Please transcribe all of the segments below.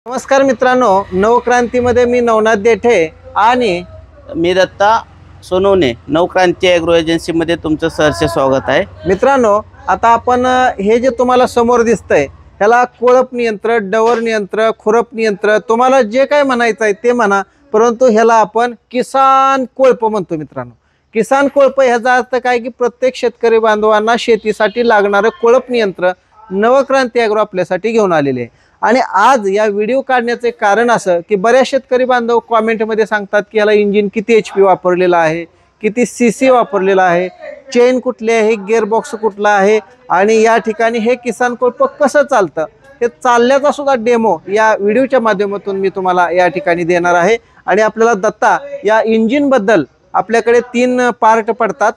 नमस्कार मित्रांनो, नवक्रांतीमध्ये मी नवनाथ देठे आणि मी दत्ता सोनवणे नवक्रांती ॲग्रो एजन्सीमध्ये तुमचं सहर्ष स्वागत आहे. मित्रांनो, आता आपण हे जे तुम्हाला समोर दिसतंय ह्याला कोळप नियंत्रण, डवर नियंत्रण, खुरप नियंत्रण, तुम्हाला जे काय म्हणायचं आहे ते म्हणा, परंतु ह्याला आपण किसान कोळप म्हणतो. मित्रांनो, किसान कोळप ह्याचा अर्थ काय की प्रत्येक शेतकरी बांधवांना शेतीसाठी लागणारं कोळप नियंत्रण नवक्रांती ॲग्रो आपल्यासाठी घेऊन आलेले आहे. आणि आज या व्हिडिओ काढण्याचे कारण असं की बऱ्याच शेतकरी बांधव कॉमेंटमध्ये सांगतात की याला इंजिन किती HP वापरलेलं आहे, किती CC वापरलेला आहे, चेन कुठली आहे, गिअरबॉक्स कुठला आहे आणि या ठिकाणी हे किसान कोळप कसं चालतं हे चालल्याचा सुद्धा डेमो या व्हिडिओच्या माध्यमातून मी तुम्हाला या ठिकाणी देणार आहे. आणि आपल्याला दत्ता या इंजिनबद्दल, आपल्याकडे 3 पार्ट पडतात,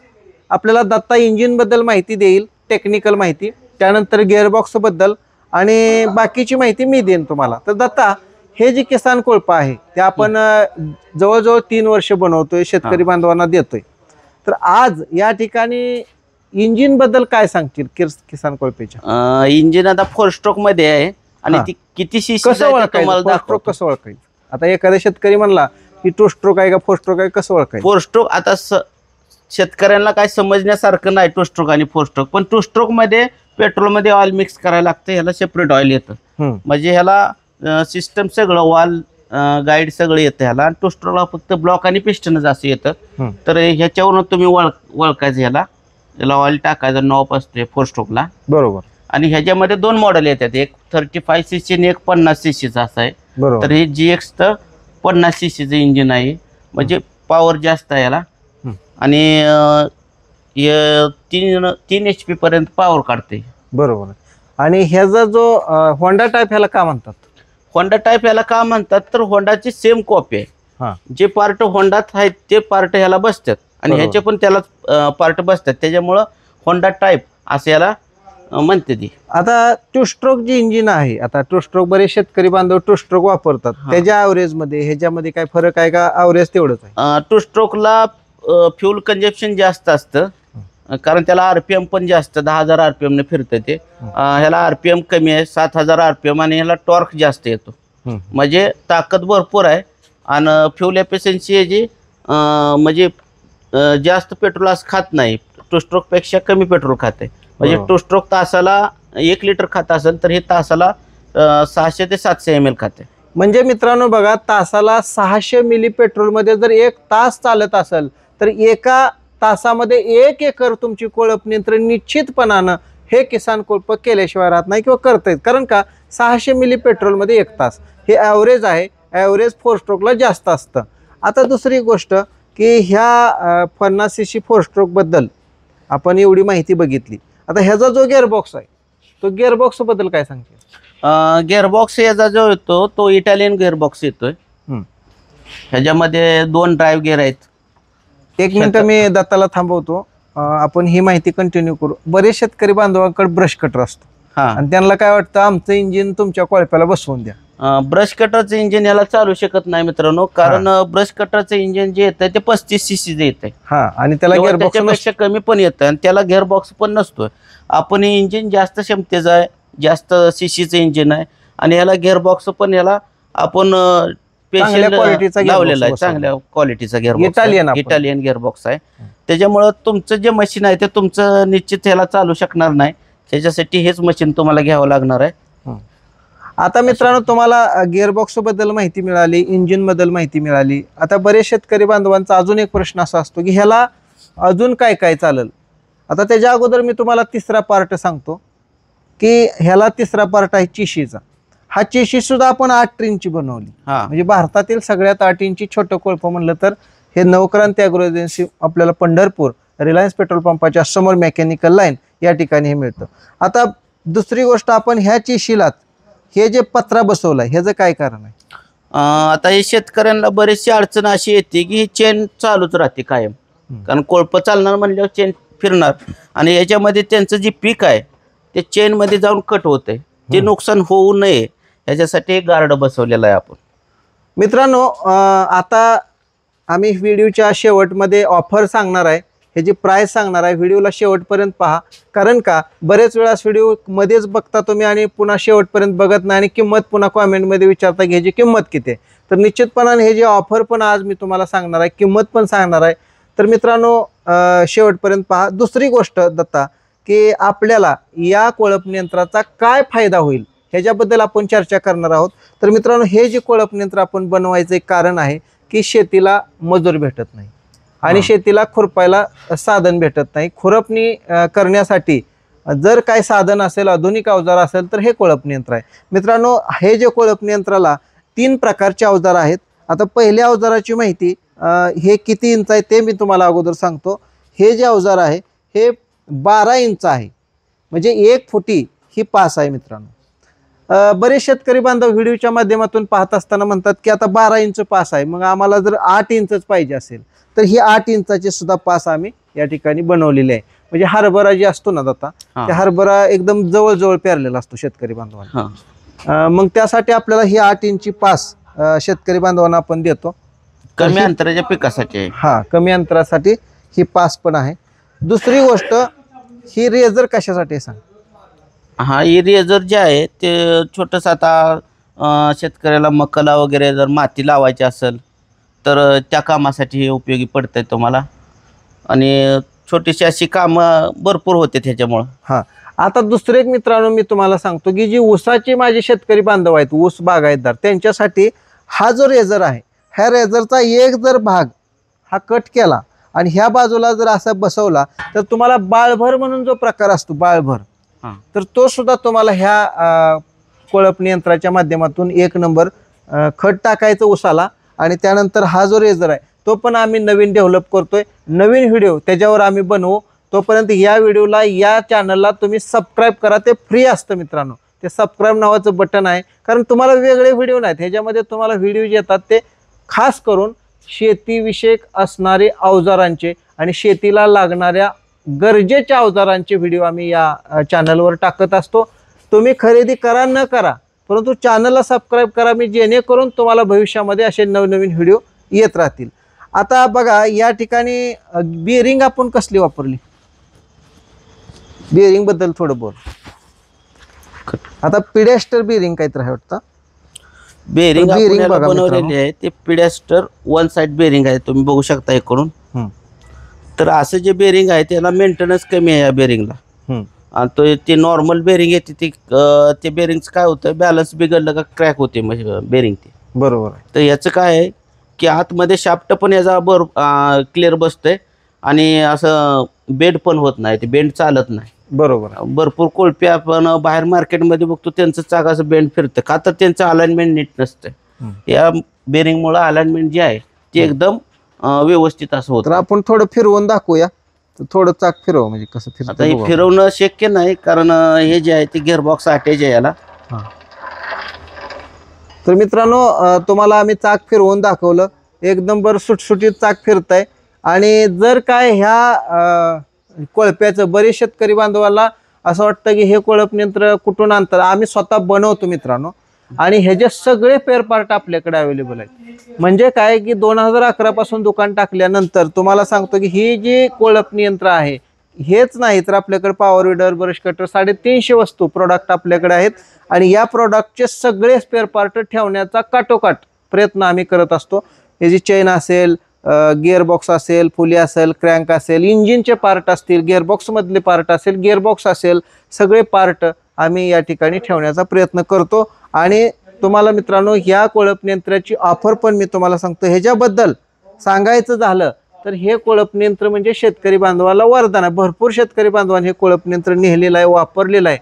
आपल्याला दत्ता इंजिनबद्दल माहिती देईल, टेक्निकल माहिती, त्यानंतर गिअरबॉक्सबद्दल आणि बाकीची माहिती मी देईन तुम्हाला. तर दत्ता, हे जे किसान कोळप आहे ते आपण जवळजवळ 3 वर्ष बनवतोय, शेतकरी बांधवांना देतोय. तर आज या ठिकाणी इंजिन बद्दल काय सांगतील किसान कोळपेच्या? इंजिन आता 4 स्ट्रोक मध्ये आहे आणि ती किती सीसी कसं ओळखायचं, कसं ओळखायचं? आता एखादा शेतकरी म्हणला की 2 स्ट्रोक आहे का 4 स्ट्रोक आहे, कसं ओळखायचं? 4 स्ट्रोक आता शेतकऱ्यांना काय समजण्यासारखं नाही 2 स्ट्रोक आणि 4 स्ट्रोक, पण 2 स्ट्रोक मध्ये पेट्रोल मध्ये ऑइल मिक्स करायला लागतं, ह्याला सेपरेट ऑइल येतं. म्हणजे ह्याला सिस्टम सगळं वॉल गाईड सगळं येतं ह्याला. 2 स्ट्रोकला फक्त ब्लॉक आणि पिस्टनच असं येतं. तर ह्याच्यावरून तुम्ही ओळखायचं ह्याला ऑइल टाकायचं नॉब असते 4 स्ट्रोकला, बरोबर. आणि ह्याच्यामध्ये 2 मॉडेल येतात, एक 35 cc आणि एक 50 cc असं आहे. तर हे GX तर 50 cc इंजिन आहे, म्हणजे पॉवर जास्त आहे याला आणि 3 HP पर्यंत पॉवर काढते. बरोबर. आणि ह्याचा जो होंडा टाईप ह्याला का म्हणतात? होंडा टाईप याला का म्हणतात तर होंडाची सेम कॉपी आहे. जे पार्ट होंडात आहेत ते पार्ट ह्याला बसतात आणि ह्याचे पण त्याला पार्ट बसतात, त्याच्यामुळं होंडा टाईप असं याला म्हणते ती. आता 2 स्ट्रोक जे इंजिन आहे, आता 2 स्ट्रोक बरेच शेतकरी बांधव 2 स्ट्रोक वापरतात, त्याच्या ॲव्हरेज मध्ये ह्याच्यामध्ये काय फरक आहे का? ॲव्हरेज तेवढंच आहे? 2 स्ट्रोकला फ्यूल कंजप्शन जास्त असतं, कारण त्याला RPM पण जास्त, 10,000 RPM ने फिरतं ते. ह्याला RPM कमी आहे, 7,000 RPM, आणि ह्याला टॉर्क जास्त येतो, म्हणजे ताकद भरपूर आहे. आणि फ्यूल एफिशियन्सी याची म्हणजे जास्त पेट्रोल असं खात नाही, 2 स्ट्रोक पेक्षा कमी पेट्रोल खाते. म्हणजे 2 स्ट्रोक तासाला 1 लिटर खात असेल तर हे तासाला 600 ते 700 ml खाते. म्हणजे मित्रांनो बघा, तासाला 600 मिली पेट्रोलमध्ये जर 1 तास चालत असेल तर एका तासामध्ये 1 एकर तुमची कोळप नियंत्रण निश्चितपणानं हे किसान कोळप केल्याशिवाय राहत नाही किंवा करता येत. कारण का 600 मिली पेट्रोलमध्ये 1 तास हे ॲव्हरेज आहे. ॲव्हरेज 4 स्ट्रोकला जास्त असतं. आता दुसरी गोष्ट की ह्या 50 cc 4 स्ट्रोकबद्दल आपण एवढी माहिती बघितली. आता ह्याचा जो गिअरबॉक्स आहे तो गिअरबॉक्सबद्दल काय सांगते? गिअरबॉक्स याचा जो येतो तो इटालियन गिअरबॉक्स येतोय. ह्याच्यामध्ये 2 ड्राईव्ह गिअर आहेत. 1 मिनिट मी दत्ताला थांबवतो, आपण ही माहिती कंटिन्यू करू. बरेच शेतकरी बांधवांकडे ब्रश कटर असतो आणि त्यांना काय वाटतं, आमचं इंजिन तुमच्या कोळप्याला बसवून द्या. ब्रश कटरचं इंजिन याला चालू शकत नाही मित्रांनो, कारण ब्रश कटरचं इंजिन जे येतं ते 35 cc येत आहे आणि त्याला त्याच्यापेक्षा कमी पण येतं आणि त्याला गिअरबॉक्स पण नसतोय. आपण हे इंजिन जास्त क्षमतेचं आहे, जास्त CCचं इंजिन आहे आणि याला गिअरबॉक्स पण याला आपण लावलेला आहे, चांगल्या क्वालिटीचा गिअरबॉक्स, इटालियन गिअरबॉक्स आहे. त्याच्यामुळं तुमचं जे मशीन आहे ते तुमचं निश्चित ह्याला चालू शकणार नाही, त्याच्यासाठी हेच मशीन तुम्हाला घ्यावं लागणार आहे. आता मित्रांनो, तुम्हाला गिअरबॉक्स बद्दल माहिती मिळाली, इंजिन बद्दल माहिती मिळाली. आता बरेच शेतकरी बांधवांचा अजून एक प्रश्न असा असतो की ह्याला अजून काय काय चालेल. आता त्याच्या अगोदर मी तुम्हाला 3रा पार्ट सांगतो की ह्याला 3रा पार्ट आहे चिशीचा. हा चिशी सुद्धा आपण 8 ट्रिनची बनवली, म्हणजे भारतातील सगळ्यात 8 इंची छोटं कोळप म्हणलं तर हे नवक्रांती ॲग्रो एजन्सी आपल्याला पंढरपूर रिलायन्स पेट्रोल पंपाच्या समोर मेकॅनिकल लाईन या ठिकाणी हे मिळतं. आता दुसरी गोष्ट, आपण ह्या चिशीलाच हे जे पत्रा बसवलाय ह्याचं काय कारण आहे? आता हे शेतकऱ्यांना बरीचशी अडचण अशी येते की ही चेन चालूच राहते कायम, कारण कोळप चालणार म्हणल्यावर चेन फिरणार आणि याच्यामध्ये त्यांचं जे पीक आहे ते चेन मध्ये जाऊन कट होतंय, ते नुकसान होऊ नये याच्यासाठी गार्ड बसवलेला आहे आपण. मित्रांनो, आता आम्ही व्हिडिओच्या शेवटमध्ये ऑफर सांगणार आहे ह्याची प्राईस सांगणार आहे. व्हिडिओला शेवटपर्यंत पहा, कारण का बरेच वेळा व्हिडिओ मध्येच बघता तुम्ही आणि पुन्हा शेवटपर्यंत बघत नाही आणि किंमत पुन्हा कॉमेंटमध्ये विचारता की ह्याची किंमत किती आहे. तर निश्चितपणाने हे जे ऑफर पण आज मी तुम्हाला सांगणार आहे, किंमत पण सांगणार आहे. तर मित्रांनो शेवटपर्यंत पहा. दुसरी गोष्ट दत्ता, की आपल्याला या कोळप यंत्राचा काय फायदा होईल ह्याच्याबद्दल आपण चर्चा करणार आहोत. तर मित्रांनो, हे जे कोळप यंत्र आपण बनवायचं एक कारण आहे की शेतीला मजूर भेटत नाही आणि शेतीला खुरपायला साधन भेटत नाही. खुरपणी करण्यासाठी जर काय साधन असेल, आधुनिक अवजार असेल, तर हे कोळप यंत्र आहे. मित्रांनो, हे जे कोळप यंत्राला 3 प्रकारचे अवजार आहेत. आता पहिल्या अवजाराची माहिती, हे किती इंच आहे ते मी तुम्हाला अगोदर सांगतो. हे जे अवजार आहे हे 12 इंच आहे, म्हणजे 1 फुटी ही पास आहे. मित्रांनो, बरेच शेतकरी बांधव व्हिडिओच्या माध्यमातून पाहत असताना म्हणतात की आता 12 इंच पास आहे, मग आम्हाला जर 8 इंचच पाहिजे असेल तर ही 8 इंचाचे सुद्धा पास आम्ही या ठिकाणी बनवलेले आहे. म्हणजे हरभरा जे असतो ना आता, त्या हरभरा एकदम जवळजवळ पेरलेला असतो शेतकरी बांधवांना. मग त्यासाठी आपल्याला ही 8 इंची पास शेतकरी बांधवांना आपण देतो, कमी अंतराच्या पिकासाठी. कमी अंतरासाठी ही पास पण आहे. दुसरी गोष्ट, ही रेझर कशासाठी सांग. ही रेझर जे आहे ते छोटंसं आता शेतकऱ्याला मकाला वगैरे जर माती लावायची असेल तर त्या कामासाठी हे उपयोगी पडतंय तुम्हाला, आणि छोटीशी अशी कामं भरपूर होते त्याच्यामुळं. आता दुसरे एक मित्रांनो मी तुम्हाला सांगतो की जी ऊसाचे माझे शेतकरी बांधव आहेत, ऊस बागायतदार, त्यांच्यासाठी हा जो रेझर आहे, ह्या रेझरचा एक जर भाग हा कट केला आणि ह्या बाजूला जर असा बसवला तर तुम्हाला बाळभर म्हणून जो प्रकार असतो, बाळभर, तर तो सुद्धा तुम्हाला ह्या कोळप यंत्राच्या माध्यमातून 1 नंबर खत टाकायचं ऊसाला. आणि त्यानंतर हा जो रेझर आहे तो पण आम्ही नवीन डेव्हलप करतोय, नवीन व्हिडिओ त्याच्यावर आम्ही बनवू. तोपर्यंत या व्हिडिओला, या चॅनलला तुम्ही सबस्क्राईब करा, ते फ्री असतं मित्रांनो. ते सबस्क्राईब नावाचं बटन आहे, कारण तुम्हाला वेगळे व्हिडिओ नाहीत, ह्याच्यामध्ये तुम्हाला व्हिडिओ जे येतात ते खास करून शेतीविषयक असणारे अवजारांचे आणि शेतीला लागणाऱ्या गरजेच्या अवजारांचे व्हिडिओ आम्ही या चॅनलवर टाकत असतो. तुम्ही खरेदी करा न करा, परंतु चॅनलला सबस्क्राईब करा, मी जेणेकरून तुम्हाला भविष्यामध्ये असे नवनवीन व्हिडिओ येत राहतील. आता बघा, या ठिकाणी बिअरिंग आपण कसली वापरली, बिअरिंग बद्दल थोडं बोल. आता पिडॅस्टर बिअरिंग काहीतरी आहे वाटतं. बेरिंग बनवलेली आहे ते पिडॅस्टर 1 साइड बेरिंग आहे, तुम्ही बघू शकता इकडून. तर असं जे बेरिंग आहे त्याला मेंटेनन्स कमी आहे या बेरिंगला, आणि ते नॉर्मल बेरिंग येते ते बेरिंगचं काय होतं, बॅलन्स बिघडलं का क्रॅक होते बेरिंग ते. बरोबर आहे. तर याचं काय आहे की आतमध्ये शाफ्ट पण याचा क्लिअर बसतंय आणि असं बेंड पण होत नाही, ते बेंड चालत नाही. बरोबर. भरपूर कोळपे आपण बाहेर मार्केटमध्ये बघतो त्यांचं चाकाचं बेंड फिरतं का, तर त्यांचं अलाइनमेंट नीट नसतं. या बेरिंगमुळं अलाइनमेंट जे आहे ते एकदम व्यवस्थित असं होतं. तर आपण थोडं फिरवून दाखवूया, थोडं चाक फिरव, म्हणजे कसं फिरतं. आता हे फिरवणं शक्य नाही, कारण हे जे आहे ते गिअरबॉक्स अटॅच आहे याला. तर मित्रांनो, तुम्हाला आम्ही चाक फिरवून दाखवलं, एक नंबर सुटसुटीत चाक फिरतंय. आणि जर काय ह्या कोळप्याचं, बरेच शेतकरी बांधवाला असं वाटतं की हे कोळप यंत्र कुठून आणतात, आम्ही स्वतः बनवतो मित्रांनो, आणि ह्याचे सगळे पेअर पार्ट आपल्याकडे अवेलेबल आहेत. म्हणजे काय की 2011 पासून दुकान टाकल्यानंतर तुम्हाला सांगतो की ही जी कोळप यंत्र आहे, हेच नाही तर आपल्याकडे पॉवर विडर, ब्रश कटर, 350 वस्तू प्रोडक्ट आपल्याकडे आहेत. आणि या प्रोडक्टचे सगळे स्पेअर पार्ट ठेवण्याचा काटोकाट प्रयत्न आम्ही करत असतो. हे जी चेन असेल, गिअरबॉक्स असेल, फुली असेल, क्रँक असेल, इंजिनचे पार्ट असतील, गिअरबॉक्समधले पार्ट असेल, गिअरबॉक्स असेल, सगळे पार्ट आम्ही या ठिकाणी ठेवण्याचा प्रयत्न करतो. आणि तुम्हाला मित्रांनो, ह्या कोळप यंत्राची ऑफर पण मी तुम्हाला सांगतो. ह्याच्याबद्दल सांगायचं झालं तर हे कोळप यंत्र म्हणजे शेतकरी बांधवाला वरदान आहे. भरपूर शेतकरी बांधवांनी हे कोळप यंत्र नेलेलं आहे, वापरलेलं आहे.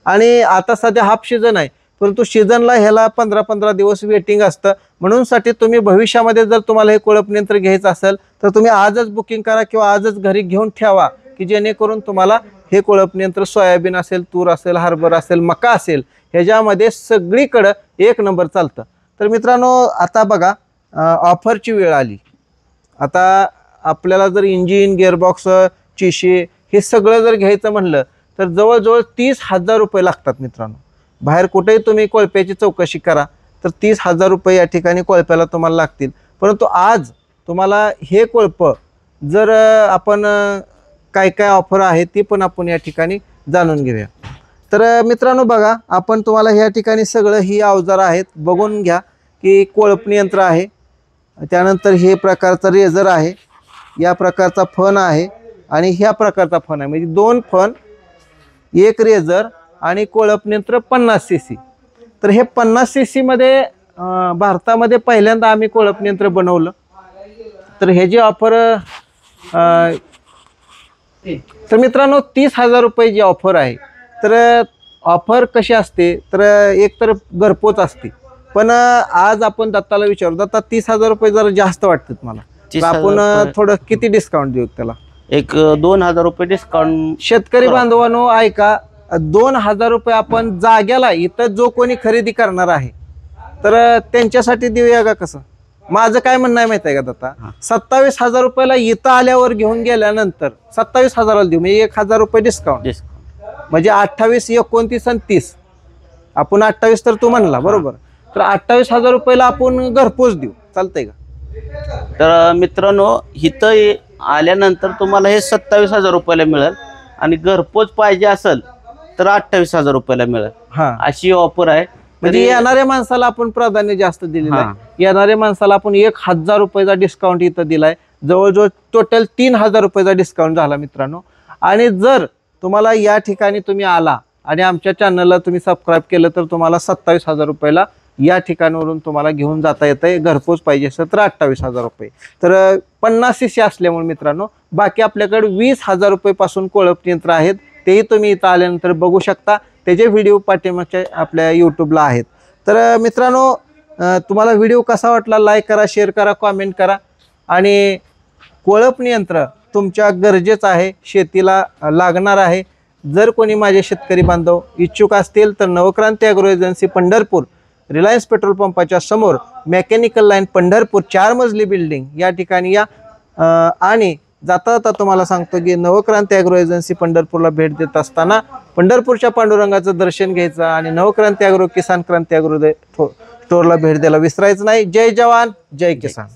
आणि आता सध्या हाफ सीझन आहे, परंतु सीझनला ह्याला 15-15 दिवस वेटिंग असतं. म्हणून साठी तुम्ही भविष्यामध्ये जर तुम्हाला हे कोळप यंत्र घ्यायचं असेल तर तुम्ही आजच बुकिंग करा किंवा आजच घरी घेऊन ठेवा, की जेणेकरून तुम्हाला हे कोळप यंत्र सोयाबीन असेल, तूर असेल, हरभरा असेल, मका असेल, ह्याच्यामध्ये सगळीकडं 1 नंबर चालतं. तर मित्रांनो, आता बघा, ऑफरची वेळ आली. आता आपल्याला जर इंजिन, गिअरबॉक्स, चिशे हे सगळं जर घ्यायचं म्हणलं तर जवळजवळ 30,000 रुपये लागतात मित्रांनो. बाहेर कुठेही तुम्ही कोळप्याची चौकशी करा तर 30,000 रुपये या ठिकाणी कोळप्याला तुम्हाला लागतील. परंतु आज तुम्हाला हे कोळप जर आपण काय काय ऑफर आहे ती पण आपण या ठिकाणी जाणून घेऊया. तर मित्रांनो बघा, आपण तुम्हाला ह्या ठिकाणी सगळं ही अवजार आहेत बघून घ्या की कोळपणी यंत्र आहे, त्यानंतर हे प्रकारचं रेझर आहे, या प्रकारचा फन आहे आणि ह्या प्रकारचा फन आहे. म्हणजे 2 फन, 1 रेझर आणि कोळपणी यंत्र 50 cc. तर हे 50 cc मध्ये भारतामध्ये पहिल्यांदा आम्ही कोळपणी यंत्र बनवलं. तर ह्याची ऑफर तर मित्रांनो 30,000 रुपये ऑफर आहे. तर ऑफर कशी असते, तर एक तर घरपोच असते. पण आज आपण दत्ताला विचारू, दत्ता 30,000 रुपये जरा जास्त वाटतात मला, तर आपण थोडं किती डिस्काउंट देऊ त्याला? एक 2,000 रुपये डिस्काउंट. शेतकरी बांधवांनो ऐका, 2,000 रुपये आपण जाग्याला इथं जो कोणी खरेदी करणार आहे तर त्यांच्यासाठी देऊया का कसं? माझं काय म्हणणं आहे माहिती आहे का दत्ता, 27,000 रुपयाला इथं आल्यावर घेऊन गेल्यानंतर 27,000ला देऊ, म्हणजे 1,000 रुपये डिस्काउंट. म्हणजे 28, 29 आणि 30. आपण 28 तर तू म्हणला बरोबर, तर 28,000 रुपयाला आपण घरपोच देऊ, चालतंय का? तर मित्रांनो इथं आल्यानंतर तुम्हाला हे 27,000 रुपयाला मिळेल आणि घरपोच पाहिजे असेल तर 28,000 रुपयाला मिळेल. हा, अशी ऑफर आहे. म्हणजे येणाऱ्या माणसाला आपण प्राधान्य जास्त दिलेलं आहे. येणाऱ्या माणसाला आपण 1,000 रुपयाचा डिस्काउंट इथं दिलाय. जवळजवळ टोटल 3,000 रुपयाचा डिस्काउंट झाला मित्रांनो. आणि जर तुम्हाला या ठिकाणी तुम्ही आला आणि आमच्या चॅनलला तुम्ही सबस्क्राईब केलं तर तुम्हाला 27,000 रुपयाला या ठिकाणावरून तुम्हाला घेऊन जाता येतंय. घरपोच पाहिजे असेल तर 28,000 रुपये. तर 50 cc असल्यामुळे मित्रांनो बाकी आपल्याकडे 20,000 रुपयेपासून कोळपणी यंत्र आहेत. तेही तुम्ही इथं आल्यानंतर बघू शकता. त्याचे व्हिडिओ पाठीमागच्या आपल्या यूट्यूबला आहेत. तर मित्रांनो तुम्हाला व्हिडिओ कसा वाटला, लाईक करा, शेअर करा, कॉमेंट करा. आणि कोळपणी यंत्र तुमच्या गरजेचं आहे, शेतीला लागणार आहे. जर कोणी माझे शेतकरी बांधव इच्छुक असतील तर Navkranti agro agency Pandharpur, Reliance petrol पंपाच्या समोर, मेकॅनिकल लाईन पंढरपूर, 4 मजली बिल्डिंग या ठिकाणी या. आणि जाता जाता तुम्हाला सांगतो की नवक्रांती ॲग्रो एजन्सी पंढरपूरला भेट देत असताना पंढरपूरच्या पांडुरंगाचं दर्शन घ्यायचं आणि नवक्रांती ॲग्रो, किसान क्रांती ॲग्रो स्टोअरला भेट द्यायला विसरायचं नाही. जय जवान, जय किसान.